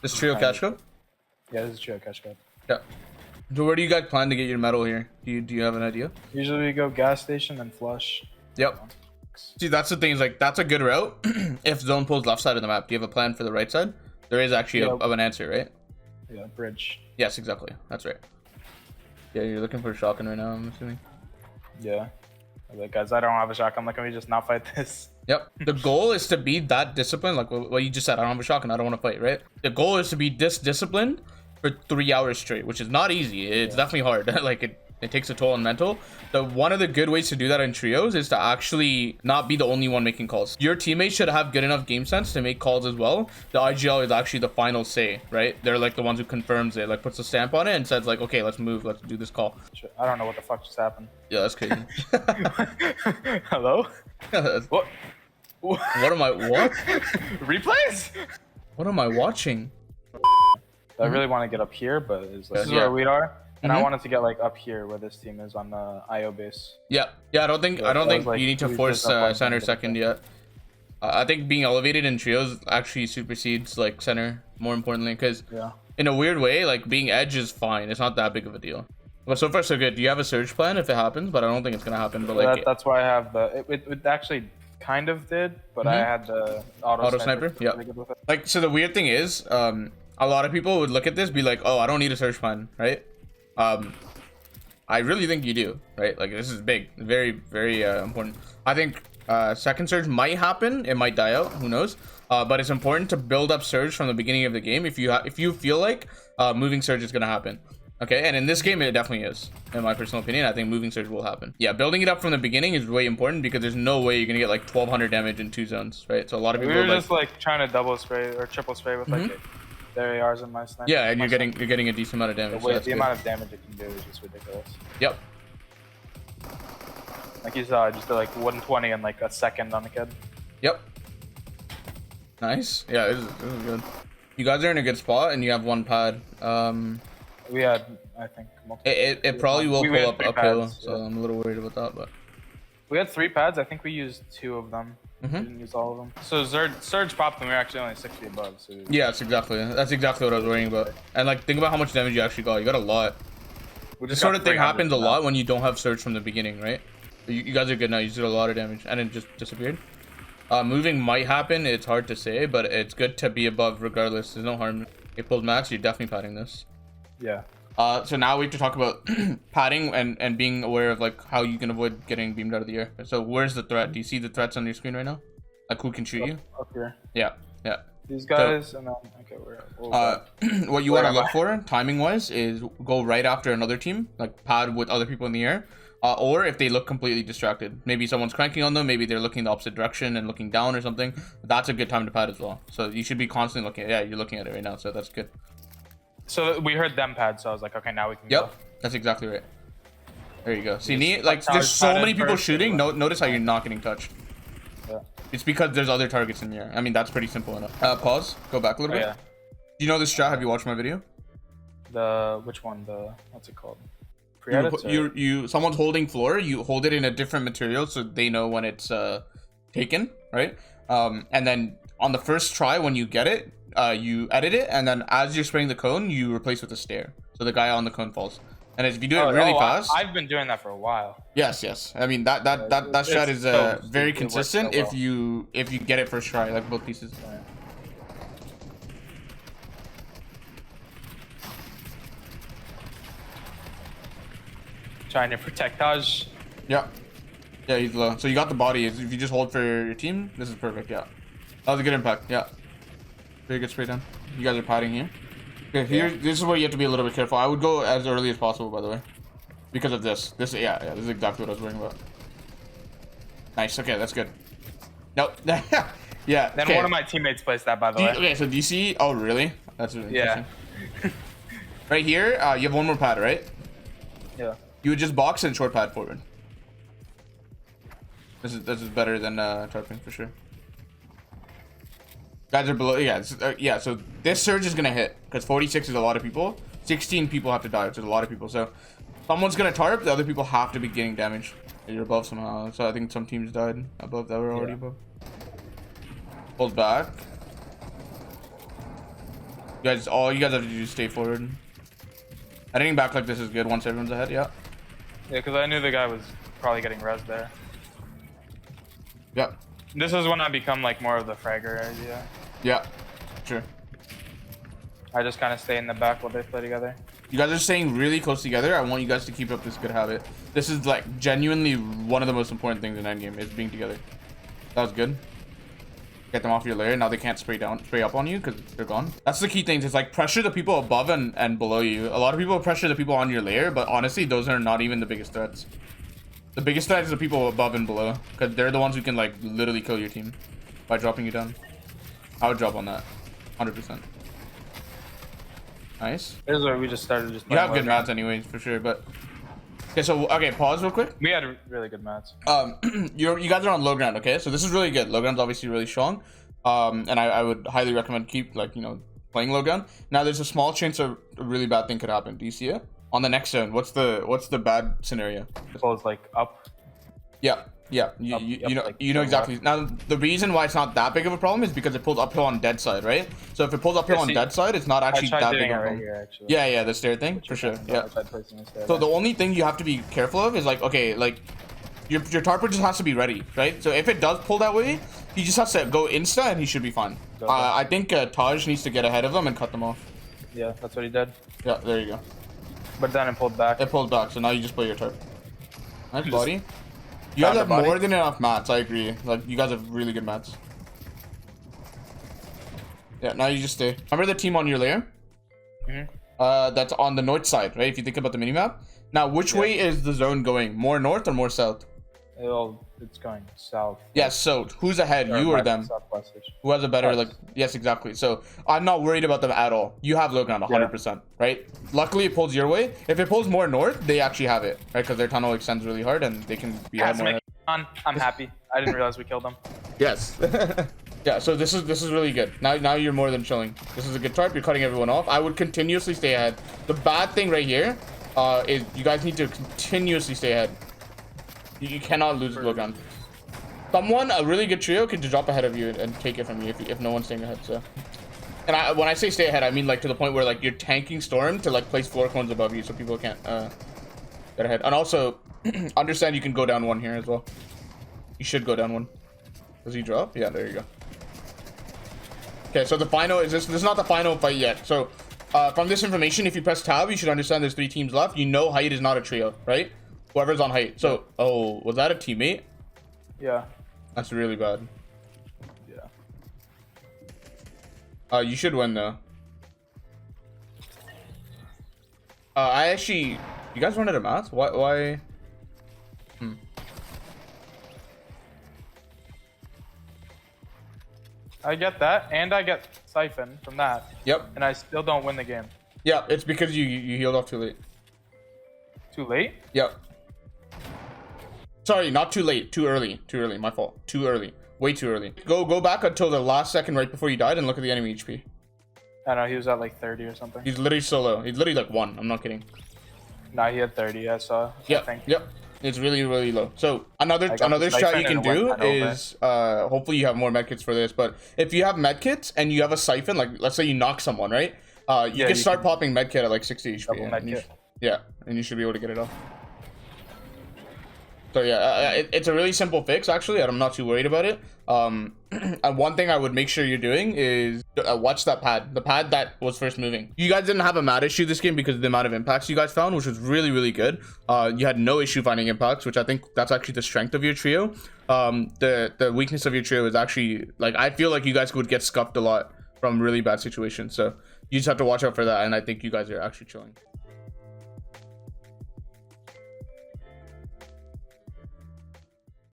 This trio catch code? Yeah, this is trio catch code. Yeah. So where do you guys plan to get your medal here? Do you have an idea? Usually we go gas station and flush. Yep. See, that's the thing, is like that's a good route. If zone pulls left side of the map, do you have a plan for the right side? There is actually of an answer, right? Yeah, bridge. Yes, exactly. That's right. Yeah, you're looking for a shotgun right now, I'm assuming. Yeah. I'm like, guys, I don't have a shotgun. Like, can we just not fight this? Yep. The goal is to be that disciplined, like what you just said. I don't have a shotgun. I don't want to fight, right? The goal is to be this disciplined for 3 hours straight, which is not easy. It's definitely hard. Like it takes a toll on mental. One of the good ways to do that in trios is to actually not be the only one making calls. Your teammates should have good enough game sense to make calls as well. The IGL is actually the final say, right? They're like the ones who confirms it, like puts a stamp on it and says like, okay, let's move, let's do this call. I don't know what the fuck just happened. Yeah, that's crazy. Hello? What? What am I? What? Replays? What am I watching? I really want to get up here, but this is where we are, and I wanted to get like up here where this team is on the IO base. Yeah, I don't think like, you need to force center second yet. I think being elevated in trios actually supersedes like center more importantly, because in a weird way, like being edge is fine. It's not that big of a deal. But so far so good. Do you have a surge plan if it happens? But I don't think it's gonna happen. But like that's why I have the. It actually kind of did, but I had the auto sniper. Yeah. Like so, the weird thing is, a lot of people would look at this, be like, "Oh, I don't need a surge plan," right? I really think you do, right? Like this is big, very, very important. I think second surge might happen. It might die out. Who knows? But it's important to build up surge from the beginning of the game. If you feel like moving surge is gonna happen. Okay, and in this game it definitely is. In my personal opinion, I think moving surge will happen. Yeah, building it up from the beginning is way important because there's no way you're gonna get like 1200 damage in 2 zones, right? So a lot of people we were just like trying to double spray or triple spray with like their ARs and my sniper. Yeah, and you're getting a decent amount of damage. The amount of damage it can do is just ridiculous. Yep. Like you saw, I just did like 120 in like a second on the kid. Yep. Nice. Yeah, this is good. You guys are in a good spot, and you have 1 pad. We had, I think, multiple. It probably will pull up uphill, pads, so I'm a little worried about that. But we had 3 pads. I think we used 2 of them. We didn't use all of them. So Surge popped, and we were actually only 6 feet above. So yeah, that's exactly what I was worrying about. And like, think about how much damage you actually got. You got a lot. This sort of thing happens a lot when you don't have Surge from the beginning, right? You guys are good now. You did a lot of damage, and it just disappeared. Moving might happen. It's hard to say, but it's good to be above regardless. There's no harm. It pulls max. You're definitely padding this. Yeah. So now we have to talk about padding and being aware of like how you can avoid getting beamed out of the air. So where's the threat? Do you see the threats on your screen right now? Like who can shoot you? Up here. Yeah. These guys, so, and then okay, what you want to look for timing wise is go right after another team, like pad with other people in the air, or if they look completely distracted, maybe someone's cranking on them, maybe they're looking the opposite direction and looking down or something. That's a good time to pad as well. So you should be constantly looking. Yeah, you're looking at it right now, so that's good. So we heard them pad, so I was like, okay, now we can go. That's exactly right. There you go. See, like there's so many people shooting. Notice how you're not getting touched. Yeah. It's because there's other targets in the air. I mean, that's pretty simple enough. Pause. Go back a little bit. Yeah. Do you know this strat? Have you watched my video? Which one? What's it called? Someone's holding floor. You hold it in a different material so they know when it's taken, right? And then on the first try when you get it, you edit it, and then as you're spraying the cone, you replace with a stair. So the guy on the cone falls. And if you do it really fast, I've been doing that for a while. Yes. I mean that strat is very consistent if you get it first try, like both pieces. Trying to protect Taj. Yeah, he's low. So you got the body. If you just hold for your team, this is perfect. Yeah, that was a good impact. Yeah, very good spray down. You guys are padding here. Okay, this is where you have to be a little bit careful. I would go as early as possible, by the way, because of this. This is exactly what I was worrying about. Nice. Okay, that's good. Nope. Yeah. Then one of my teammates placed that, by the way. Okay, so do you see? Oh, really? That's really interesting. Right here, you have 1 more pad, right? Yeah. You would just box and short pad forward. This is better than tarping for sure. Guys are below. Yeah. So this surge is gonna hit because 46 is a lot of people. 16 people have to die, which is a lot of people. So someone's gonna tarp. The other people have to be getting damage. You're above somehow. So I think some teams died above that were already above. Hold back. all you guys have to do is stay forward. Heading back like this is good once everyone's ahead. Yeah. Yeah, because I knew the guy was probably getting res there. Yep. This is when I become like more of the fragger idea. Yeah. Sure. I just kind of stay in the back while they play together. You guys are staying really close together. I want you guys to keep up this good habit. This is like genuinely one of the most important things in endgame is being together. That was good. Get them off your layer. Now they can't spray up on you because they're gone. That's the key things. It's like pressure the people above and below you. A lot of people pressure the people on your layer, but honestly, those are not even the biggest threats. The biggest threat is the people above and below because they're the ones who can like literally kill your team by dropping you down. I would drop on that, 100%. Nice. This is where we just started. You have good mats anyways, for sure. But okay, pause real quick. We had really good mats. You guys are on low ground, okay? So this is really good. Low ground's obviously really strong. And I would highly recommend keep like playing low ground. Now there's a small chance a really bad thing could happen. Do you see it? On the next zone, what's the bad scenario? So it's like up. Yeah. Yeah, you know exactly. Now the reason why it's not that big of a problem is because it pulls uphill on dead side, right? So if it pulls uphill on dead side, it's not actually that big of a problem. Here, yeah, the stair thing for sure. Yeah. So the only thing you have to be careful of is like, okay, like your tarper just has to be ready, right? So if it does pull that way, he just has to go insta and he should be fine. I think Taj needs to get ahead of them and cut them off. Yeah, that's what he did. Yeah, there you go. But then it pulled back. It pulled back, so now you just play your tarp. Nice body. You guys have more than enough mats, I agree. Like, you guys have really good mats. Yeah, now you just stay. Remember the team on your layer? That's on the north side, right? If you think about the minimap. Now, which way is the zone going? More north or more south? It's going south. Yeah, so who's ahead, you or them? Who has a better, like, yes, exactly. So I'm not worried about them at all. You have low ground 100%, right? Luckily, it pulls your way. If it pulls more north, they actually have it, right? Because their tunnel extends really hard and they can be more. I'm happy. I didn't realize we killed them. Yes. Yeah, so this is really good. Now you're more than chilling. This is a good tarp. You're cutting everyone off. I would continuously stay ahead. The bad thing right here is you guys need to continuously stay ahead. You cannot lose low ground. A really good trio can just drop ahead of you and take it from you if no one's staying ahead. So, and when I say stay ahead, I mean like to the point where like you're tanking Storm to like place 4 cones above you so people can't get ahead. And also understand you can go down 1 here as well. You should go down 1. Does he drop? Yeah, there you go. Okay, so the final is this is not the final fight yet. So from this information, if you press tab, you should understand there's 3 teams left. You know height is not a trio, right? Whoever's on height. So, oh, was that a teammate? Yeah. That's really bad. Yeah. You should win though. You guys run out of mats? Why? I get that, and I get Siphon from that. Yep. And I still don't win the game. Yeah, it's because you healed off too late. Too late? Yep. Sorry, not too late. Too early. Too early. My fault. Too early. Way too early. Go back until the last second right before you died and look at the enemy HP. I know, he was at like 30 or something. He's literally so low. He's literally like 1. I'm not kidding. Nah, he had 30. I saw. Yep. Yep. It's really, really low. So another strat you can do is hopefully you have more medkits for this. But if you have medkits and you have a siphon, like let's say you knock someone, right? You can start popping medkit at like 60 HP. And you should be able to get it off. So yeah, it's a really simple fix actually, and I'm not too worried about it. And one thing I would make sure you're doing is watch that pad, the pad that was first moving. You guys didn't have a mat issue this game because of the amount of impacts you guys found, which was really, really good. You had no issue finding impacts, which I think that's actually the strength of your trio. The weakness of your trio is actually, like, I feel like you guys would get scuffed a lot from really bad situations. So you just have to watch out for that, and I think you guys are actually chilling.